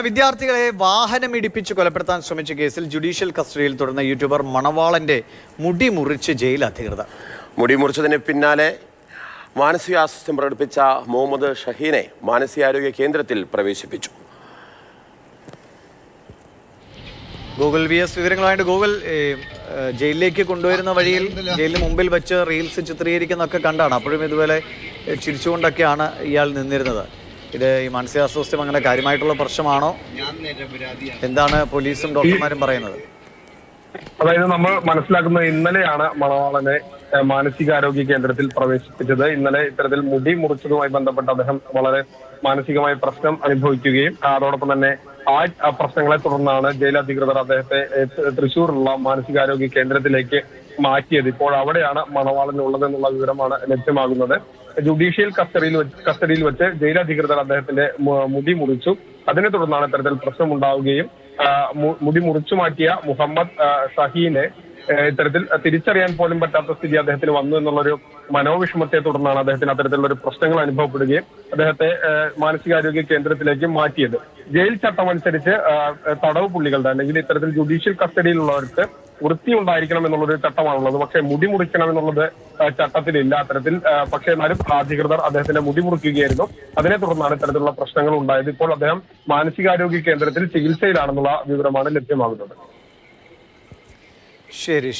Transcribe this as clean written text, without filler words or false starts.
വിദ്യാർത്ഥികളെ വാഹനമിടിപ്പിച്ച് കൊലപ്പെടുത്താൻ ശ്രമിച്ച കേസിൽ ജുഡീഷ്യൽ കസ്റ്റഡിയിൽ തുടർന്ന യൂട്യൂബർ മണവാളന്റെ മുടി മുറിച്ച് ജയിൽ അധികൃതർ. മുടി മുറിച്ചതിന് പിന്നാലെ മാനസികാസ്വാസ്ഥ്യം പ്രകടിപ്പിച്ച മുഹമ്മദ് ഷഹീനെ മാനസികാരോഗ്യ കേന്ദ്രത്തിൽ പ്രവേശിപ്പിച്ചു. ഗൂഗിൾ VS വിവരങ്ങളായിട്ട് ഗൂഗിൾ ജയിലിലേക്ക് കൊണ്ടുവരുന്ന വഴിയിൽ ജയിലിന് മുമ്പിൽ വെച്ച് റീൽസ് ചിത്രീകരിക്കുന്നതൊക്കെ കണ്ടാണ്. അപ്പോഴും ഇതുപോലെ ചിരിച്ചുകൊണ്ടൊക്കെയാണ് ഇയാൾ നിന്നിരുന്നത്. ഇത് ഈ മാനസികാസ്വാസ്ഥ്യം അങ്ങനെ കാര്യമായിട്ടുള്ള പ്രശ്നമാണോ? എന്താണ് പോലീസും ഡോക്ടർമാരും പറയുന്നത്? അതായത് നമ്മൾ മനസ്സിലാക്കുന്നത് ഇന്നലെയാണ് മണവാളനെ മാനസികാരോഗ്യ കേന്ദ്രത്തിൽ പ്രവേശിപ്പിച്ചത്. ഇന്നലെ ഇത്തരത്തിൽ മുടി മുറിച്ചതുമായി ബന്ധപ്പെട്ട് അദ്ദേഹം വളരെ മാനസികമായ പ്രശ്നം അനുഭവിക്കുകയും അതോടൊപ്പം തന്നെ ആ പ്രശ്നങ്ങളെ തുടർന്നാണ് ജയിൽ അധികൃതർ അദ്ദേഹത്തെ തൃശ്ശൂരിലുള്ള മാനസികാരോഗ്യ കേന്ദ്രത്തിലേക്ക് മാറ്റിയത്. ഇപ്പോൾ അവിടെയാണ് മണവാളൻ ഉള്ളതെന്നുള്ള വിവരമാണ് ലഭ്യമാകുന്നത്. ജുഡീഷ്യൽ കസ്റ്റഡിയിൽ വെച്ച് ജയിലധികൃതർ അദ്ദേഹത്തിന്റെ മുടി മുറിച്ചു. അതിനെ തുടർന്നാണ് ഇത്തരത്തിൽ പ്രശ്നമുണ്ടാവുകയും മുടി മുറിച്ചു മാറ്റിയ മുഹമ്മദ് ഷഹീനെ ഇത്തരത്തിൽ തിരിച്ചറിയാൻ പോലും പറ്റാത്ത സ്ഥിതി അദ്ദേഹത്തിന് വന്നു എന്നുള്ളൊരു മനോവിഷമത്തെ തുടർന്നാണ് അദ്ദേഹത്തിന് അത്തരത്തിലുള്ള ഒരു പ്രശ്നങ്ങൾ അനുഭവപ്പെടുകയും അദ്ദേഹത്തെ മാനസികാരോഗ്യ കേന്ദ്രത്തിലേക്ക് മാറ്റിയത്. ജയിൽ ചട്ടം അനുസരിച്ച് തടവ് പുള്ളികളുടെ അല്ലെങ്കിൽ ഇത്തരത്തിൽ ജുഡീഷ്യൽ കസ്റ്റഡിയിലുള്ളവർക്ക് വൃത്തി ഉണ്ടായിരിക്കണം എന്നുള്ളൊരു ചട്ടമാണുള്ളത്. പക്ഷേ മുടി മുറിക്കണം എന്നുള്ളത് ചട്ടത്തിലില്ല. അത്തരത്തിൽ പക്ഷേ എന്നാലും അധികൃതർ അദ്ദേഹത്തിന്റെ മുടി മുറിക്കുകയായിരുന്നു. അതിനെ തുടർന്നാണ് ഇത്തരത്തിലുള്ള പ്രശ്നങ്ങൾ ഉണ്ടായത്. ഇപ്പോൾ അദ്ദേഹം മാനസികാരോഗ്യ കേന്ദ്രത്തിൽ ചികിത്സയിലാണെന്നുള്ള വിവരമാണ് ലഭ്യമാകുന്നത്. ശരി.